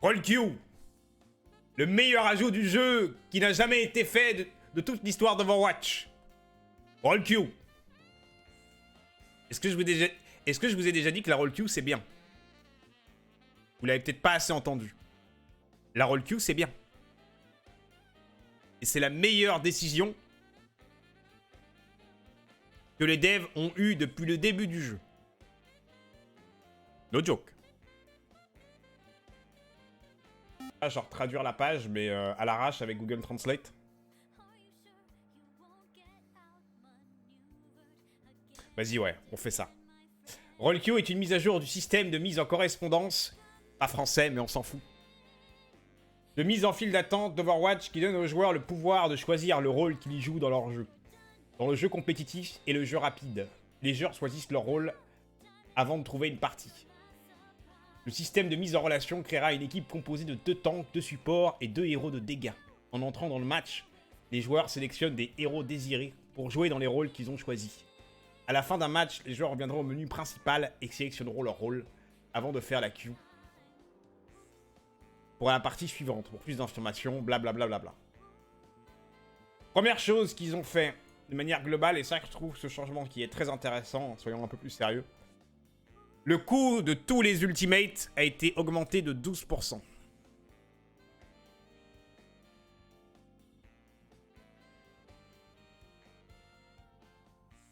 Roll Q. Le meilleur ajout du jeu qui n'a jamais été fait de toute l'histoire d'Overwatch. Roll Q. Est-ce que je vous ai déjà dit que la Roll Q c'est bien? Vous l'avez peut-être pas assez entendu. La Roll Q c'est bien. Et c'est la meilleure décision que les devs ont eue depuis le début du jeu. No joke. Ah, genre traduire la page, mais à l'arrache avec Google Translate. Vas-y, ouais, on fait ça. Roll-Q est une mise à jour du système de mise en correspondance, pas français, mais on s'en fout, de mise en file d'attente d'Overwatch qui donne aux joueurs le pouvoir de choisir le rôle qu'ils y jouent dans leur jeu. Dans le jeu compétitif et le jeu rapide, les joueurs choisissent leur rôle avant de trouver une partie. Le système de mise en relation créera une équipe composée de 2 tanks, 2 supports et 2 héros de dégâts. En entrant dans le match, les joueurs sélectionnent des héros désirés pour jouer dans les rôles qu'ils ont choisis. À la fin d'un match, les joueurs reviendront au menu principal et sélectionneront leur rôle avant de faire la queue pour la partie suivante. Pour plus d'informations, blablabla. Première chose qu'ils ont fait de manière globale, et ça je trouve ce changement qui est très intéressant, soyons un peu plus sérieux. Le coût de tous les ultimates a été augmenté de 12%.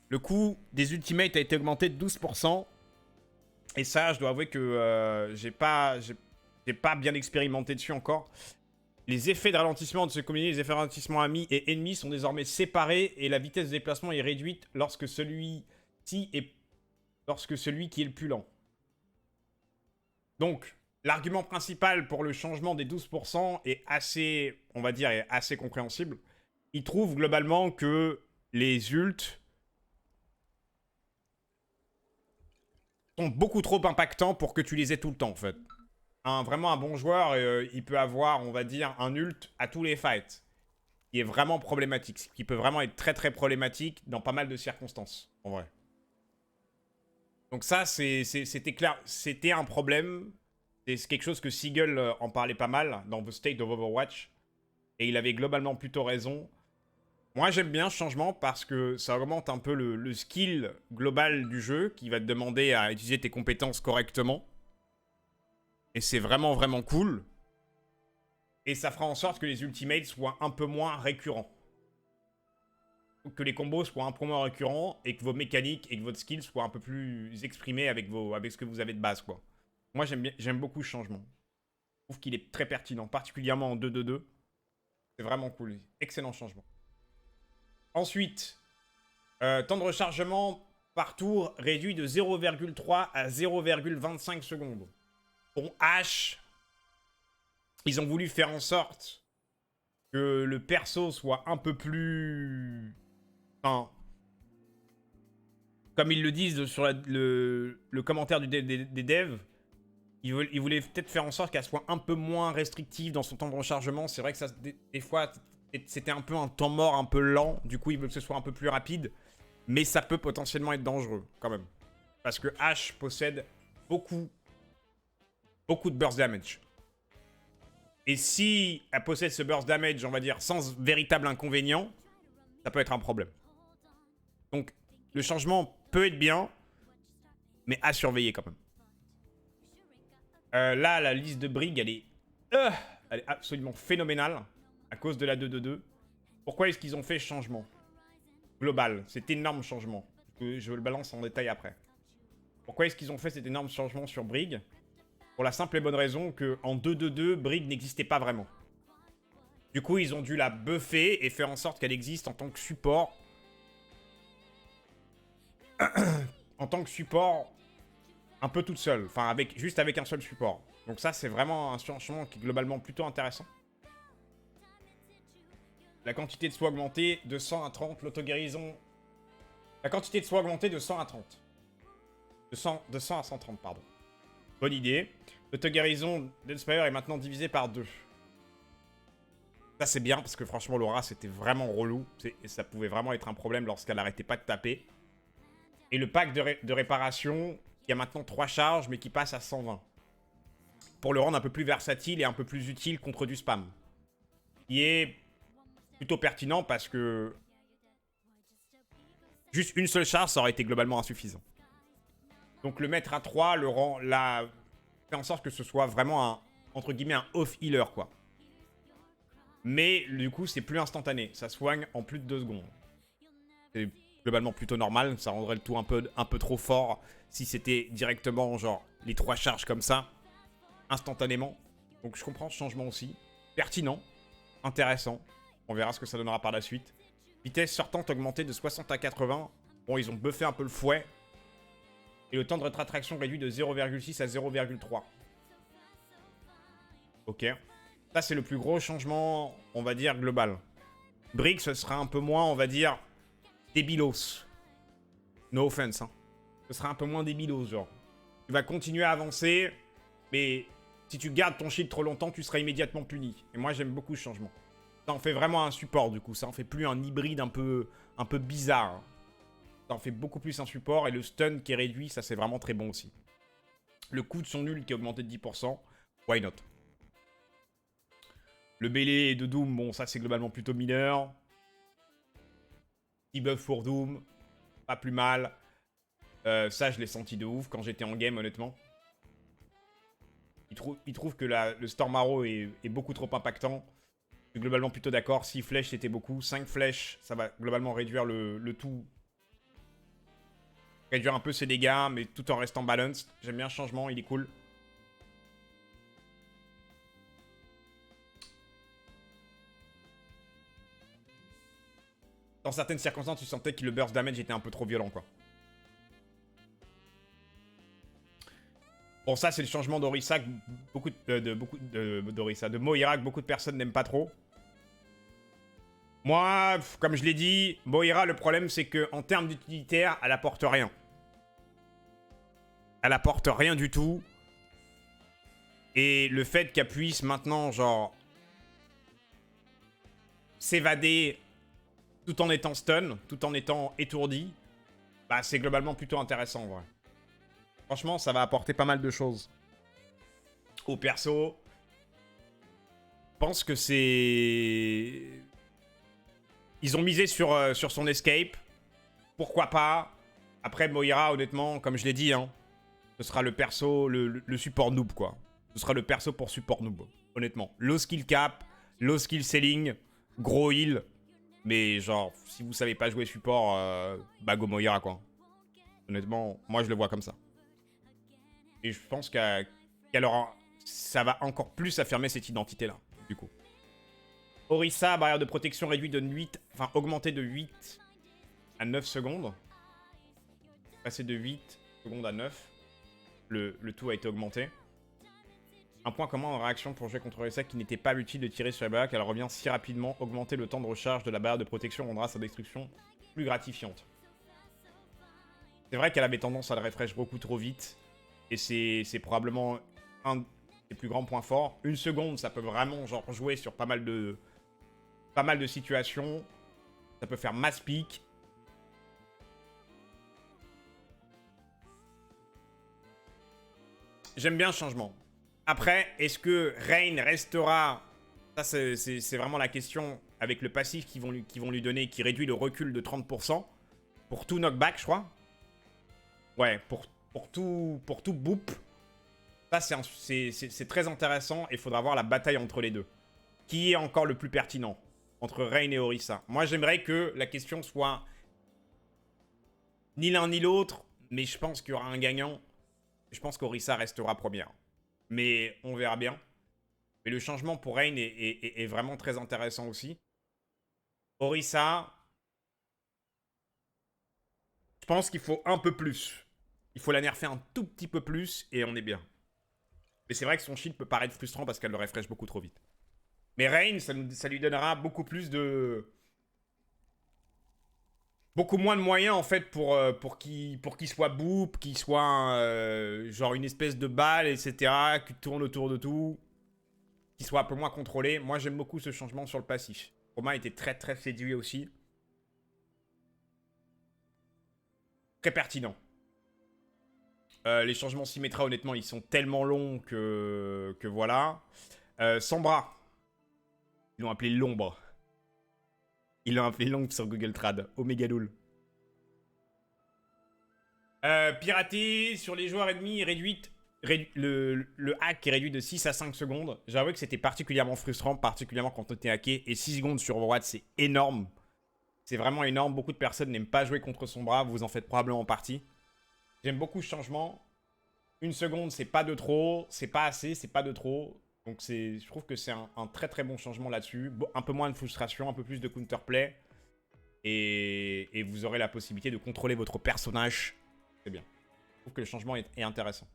Le coût des ultimates a été augmenté de 12%. Et ça, je dois avouer que j'ai pas bien expérimenté dessus encore. Les effets de ralentissement de ce combiné, les effets de ralentissement amis et ennemis sont désormais séparés et la vitesse de déplacement est réduite lorsque celui qui est le plus lent. Donc, l'argument principal pour le changement des 12% est assez, on va dire, est assez compréhensible. Il trouve globalement que les ults sont beaucoup trop impactants pour que tu les aies tout le temps, en fait. Vraiment un bon joueur, il peut avoir, on va dire, un ult à tous les fights. Qui est vraiment problématique. Qui peut vraiment être très très problématique dans pas mal de circonstances, en vrai. Donc ça, c'était clair. C'était un problème. C'est quelque chose que Seagull en parlait pas mal dans The State of Overwatch. Et il avait globalement plutôt raison. Moi, j'aime bien ce changement parce que ça augmente un peu le skill global du jeu qui va te demander à utiliser tes compétences correctement. Et c'est vraiment, vraiment cool. Et ça fera en sorte que les ultimates soient un peu moins récurrents. Que les combos soient un peu moins récurrents et que vos mécaniques et que votre skill soient un peu plus exprimés avec ce que vous avez de base, quoi. Moi, j'aime beaucoup ce changement. Je trouve qu'il est très pertinent, particulièrement en 2-2-2. C'est vraiment cool. Excellent changement. Ensuite, temps de rechargement par tour réduit de 0,3 à 0,25 secondes. Pour H, ils ont voulu faire en sorte que le perso soit un peu plus... Enfin, comme ils le disent sur le commentaire des devs, ils voulaient peut-être faire en sorte qu'elle soit un peu moins restrictive dans son temps de rechargement. C'est vrai que ça, des fois, c'était un peu un temps mort, un peu lent. Du coup, ils veulent que ce soit un peu plus rapide. Mais ça peut potentiellement être dangereux, quand même. Parce que H possède beaucoup de burst damage. Et si elle possède ce burst damage, on va dire, sans véritable inconvénient, ça peut être un problème. Donc, le changement peut être bien, mais à surveiller quand même. Là, la liste de Brig, elle est absolument phénoménale à cause de la 2-2-2. Pourquoi est-ce qu'ils ont fait ce changement global, cet énorme changement? Je le balance en détail après. Pourquoi est-ce qu'ils ont fait cet énorme changement sur Brig? Pour la simple et bonne raison qu'en 2-2-2, Brig n'existait pas vraiment. Du coup, ils ont dû la buffer et faire en sorte qu'elle existe en tant que support. En tant que support, un peu toute seule. Enfin, juste avec un seul support. Donc ça, c'est vraiment un changement qui est globalement plutôt intéressant. La quantité de soins augmentée de 100 à 30. L'auto-guérison... La quantité de soins augmentée de 100 à 30. De 100 à 130, pardon. Bonne idée. L'auto-guérison d'Inspire est maintenant divisée par 2. Ça, c'est bien, parce que franchement, Laura, c'était vraiment relou. Et ça pouvait vraiment être un problème lorsqu'elle n'arrêtait pas de taper. Et le pack de réparation, qui a maintenant 3 charges, mais qui passe à 120. pour le rendre un peu plus versatile et un peu plus utile contre du spam. Qui est plutôt pertinent parce que juste une seule charge, ça aurait été globalement insuffisant. Donc le mettre à 3, le rend là, fait en sorte que ce soit vraiment un, entre guillemets, un off-healer, quoi. Mais du coup, c'est plus instantané. Ça soigne en plus de 2 secondes. C'est globalement plutôt normal. Ça rendrait le tout un peu trop fort si c'était directement, genre, les 3 charges comme ça, instantanément. Donc je comprends ce changement aussi. Pertinent, intéressant. On verra ce que ça donnera par la suite. Vitesse sortante augmentée de 60 à 80. Bon, ils ont buffé un peu le fouet. Et le temps de rétraction réduit de 0,6 à 0,3. Ok. Ça, c'est le plus gros changement, on va dire, global. Brick, ce sera un peu moins, on va dire, débilos. No offense, hein. Ce sera un peu moins débilos, genre. Tu vas continuer à avancer, mais si tu gardes ton shield trop longtemps, tu seras immédiatement puni. Et moi, j'aime beaucoup ce changement. Ça en fait vraiment un support, du coup. Ça en fait plus un hybride un peu bizarre, hein. Ça en fait beaucoup plus un support. Et le stun qui est réduit, ça c'est vraiment très bon aussi. Le coût de son nul qui est augmenté de 10%. Why not? Le Bélé de Doom, bon ça c'est globalement plutôt mineur. Petit buff pour Doom. Pas plus mal. Ça je l'ai senti de ouf quand j'étais en game honnêtement. Il trouve que le Storm Arrow est beaucoup trop impactant. Je suis globalement plutôt d'accord. 6 flèches c'était beaucoup. 5 flèches, ça va globalement réduire le tout. Réduire un peu ses dégâts, mais tout en restant balanced. J'aime bien le changement, il est cool. Dans certaines circonstances, tu sentais que le burst damage était un peu trop violent, quoi. Bon, ça, c'est le changement d'Orisa de Moira que beaucoup de personnes n'aiment pas trop. Moi, comme je l'ai dit, Moira, le problème, c'est qu'en termes d'utilitaire, elle apporte rien. Elle apporte rien du tout. Et le fait qu'elle puisse maintenant, genre, s'évader tout en étant stun, tout en étant étourdi, bah, c'est globalement plutôt intéressant, en vrai. Franchement, ça va apporter pas mal de choses au perso. Je pense que c'est... Ils ont misé sur son escape. Pourquoi pas? Après, Moira, honnêtement, comme je l'ai dit, hein, ce sera le perso, le support noob, quoi. Ce sera le perso pour support noob, honnêtement. Low skill cap, low skill ceiling, gros heal. Mais genre, si vous savez pas jouer support, bah go Moira, quoi. Honnêtement, moi je le vois comme ça. Et je pense qu'elle aura... Ça va encore plus affirmer cette identité-là, du coup. Orisa, barrière de protection réduite de 8... Enfin, augmentée de 8 à 9 secondes. Passer de 8 secondes à 9. Le tout a été augmenté. Un point commun en réaction pour jouer contre Orisa qui n'était pas utile de tirer sur la barrière, qu'elle revient si rapidement. Augmenter le temps de recharge de la barrière de protection rendra sa destruction plus gratifiante. C'est vrai qu'elle avait tendance à le refresh beaucoup trop vite. Et c'est probablement un des plus grands points forts. Une seconde, ça peut vraiment genre jouer sur pas mal de situations. Ça peut faire mass peak. J'aime bien le changement. Après, est-ce que Rain restera... Ça, c'est vraiment la question avec le passif qu'ils vont lui donner, qui réduit le recul de 30%. Pour tout knockback, je crois. Ouais, pour tout boop. Ça, c'est très intéressant et il faudra voir la bataille entre les deux. Qui est encore le plus pertinent entre Rain et Orisa? Moi, j'aimerais que la question soit ni l'un ni l'autre, mais je pense qu'il y aura un gagnant. Je pense qu'Orisa restera première. Mais on verra bien. Mais le changement pour Rain est vraiment très intéressant aussi. Orisa, je pense qu'il faut un peu plus. Il faut la nerfer un tout petit peu plus et on est bien. Mais c'est vrai que son shield peut paraître frustrant parce qu'elle le refresh beaucoup trop vite. Mais Rain, ça lui donnera beaucoup plus de... Beaucoup moins de moyens en fait pour qu'il soit boop, qu'il soit genre une espèce de balle, etc. Qui tourne autour de tout. Qu'il soit un peu moins contrôlé. Moi j'aime beaucoup ce changement sur le passif. Romain était très très séduit aussi. Très pertinent. Les changements Symmetra, honnêtement, ils sont tellement longs que voilà. Sombra. Ils l'ont appelé l'ombre. Ils l'ont appelé l'ombre sur Google Trad. Omega Loul. Pirater sur les joueurs ennemis réduite. Le hack est réduit de 6 à 5 secondes. J'avoue que c'était particulièrement frustrant, particulièrement quand on était hacké. Et 6 secondes sur Overwatch, c'est énorme. C'est vraiment énorme. Beaucoup de personnes n'aiment pas jouer contre Sombra. Vous en faites probablement partie. J'aime beaucoup ce changement. 1 seconde, c'est pas de trop. C'est pas assez, c'est pas de trop. Donc je trouve que c'est un très très bon changement là-dessus. Un peu moins de frustration, un peu plus de counterplay. Et vous aurez la possibilité de contrôler votre personnage. C'est bien. Je trouve que le changement est intéressant.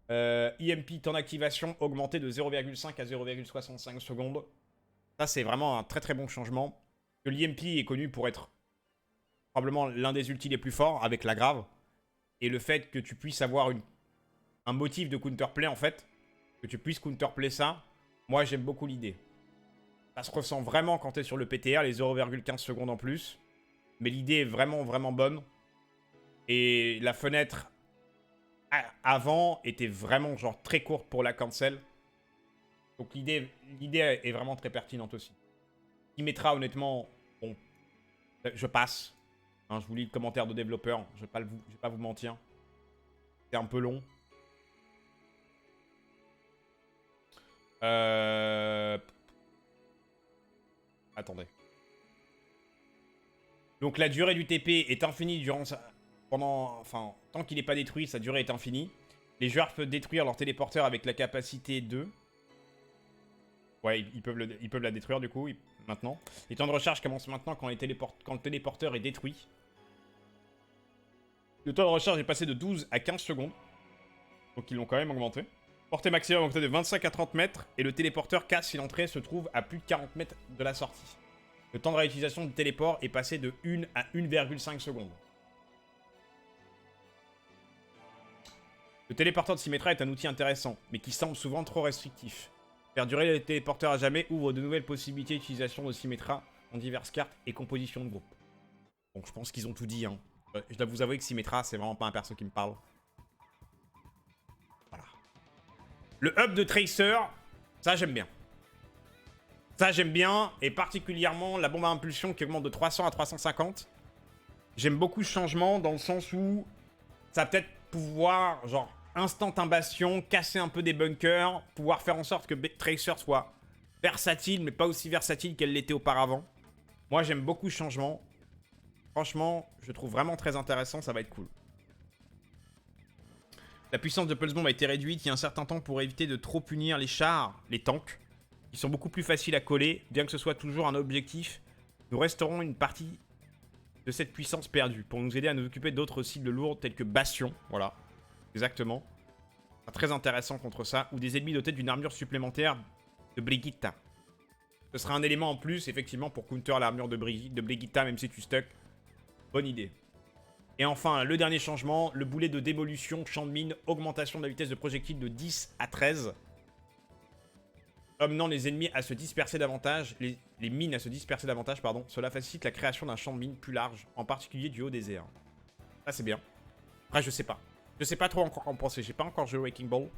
EMP, temps d'activation augmenté de 0,5 à 0,65 secondes. Ça, c'est vraiment un très très bon changement. L'EMP est connu pour être probablement l'un des ultis les plus forts avec la grave. Et le fait que tu puisses avoir un motif de counterplay, en fait, que tu puisses counterplay ça, moi j'aime beaucoup l'idée. Ça se ressent vraiment quand tu es sur le PTR, les 0,15 secondes en plus. Mais l'idée est vraiment vraiment bonne. Et la fenêtre avant était vraiment genre très courte pour la cancel. Donc l'idée est vraiment très pertinente aussi. Il mettra honnêtement, bon, je passe. Hein, je vous lis le commentaire de développeur, je vais pas vous mentir. C'est un peu long. Attendez. Donc la durée du TP est infinie durant enfin, tant qu'il n'est pas détruit, sa durée est infinie. Les joueurs peuvent détruire leur téléporteur avec la capacité de... Ouais, ils peuvent la détruire du coup, maintenant. Les temps de recharge commencent maintenant quand le téléporteur est détruit. Le temps de recharge est passé de 12 à 15 secondes. Donc ils l'ont quand même augmenté. Portée maximum augmentée de 25 à 30 mètres. Et le téléporteur casse si l'entrée se trouve à plus de 40 mètres de la sortie. Le temps de réutilisation du téléport est passé de 1 à 1,5 secondes. Le téléporteur de Symmetra est un outil intéressant, mais qui semble souvent trop restrictif. Faire durer le téléporteur à jamais ouvre de nouvelles possibilités d'utilisation de Symmetra en diverses cartes et compositions de groupe. Donc je pense qu'ils ont tout dit. Hein. Je dois vous avouer que Symmetra, c'est vraiment pas un perso qui me parle. Voilà. Le hub de Tracer, ça j'aime bien. Ça j'aime bien, et particulièrement la bombe à impulsion qui augmente de 300 à 350. J'aime beaucoup ce changement dans le sens où ça va peut-être pouvoir, genre, instant un bastion, casser un peu des bunkers, pouvoir faire en sorte que Tracer soit versatile, mais pas aussi versatile qu'elle l'était auparavant. Moi, j'aime beaucoup ce changement. Franchement, je trouve vraiment très intéressant, ça va être cool. La puissance de Pulse Bomb a été réduite il y a un certain temps pour éviter de trop punir les chars, les tanks, qui sont beaucoup plus faciles à coller, bien que ce soit toujours un objectif. Nous resterons une partie de cette puissance perdue, pour nous aider à nous occuper d'autres cibles lourdes telles que Bastion, voilà, exactement. Très intéressant contre ça, ou des ennemis dotés d'une armure supplémentaire de Brigitte. Ce sera un élément en plus, effectivement, pour counter l'armure de Brigitte, même si tu stuck. Bonne idée. Et enfin, le dernier changement, le boulet de démolition, champ de mine, augmentation de la vitesse de projectile de 10 à 13. Amenant les ennemis à se disperser davantage, les mines à se disperser davantage, pardon. Cela facilite la création d'un champ de mine plus large, en particulier du haut des airs. Ça, c'est bien. Après, je sais pas. Je sais pas trop encore en penser. J'ai pas encore joué au Wrecking Ball.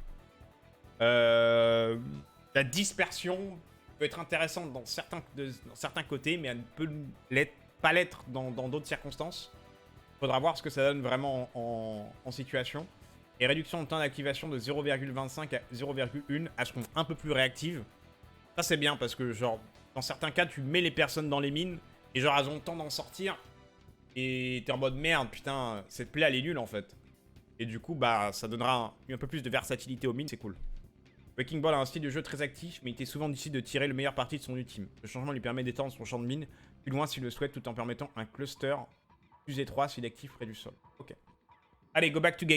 La dispersion peut être intéressante dans certains côtés, mais elle ne peut pas l'être dans d'autres circonstances. Faudra voir ce que ça donne vraiment en situation. Et réduction de temps d'activation de 0,25 à 0,1, elles seront un peu plus réactives. Ça c'est bien parce que genre, dans certains cas, tu mets les personnes dans les mines et genre elles ont le temps d'en sortir. Et t'es en mode merde, putain, cette play elle est nulle en fait. Et du coup, bah ça donnera un peu plus de versatilité aux mines, c'est cool. Wrecking Ball a un style de jeu très actif, mais il était souvent difficile de tirer le meilleur parti de son ultime. Le changement lui permet d'étendre son champ de mine plus loin s'il le souhaite, tout en permettant un cluster plus étroit s'il est actif près du sol. Ok. Allez, go back to game.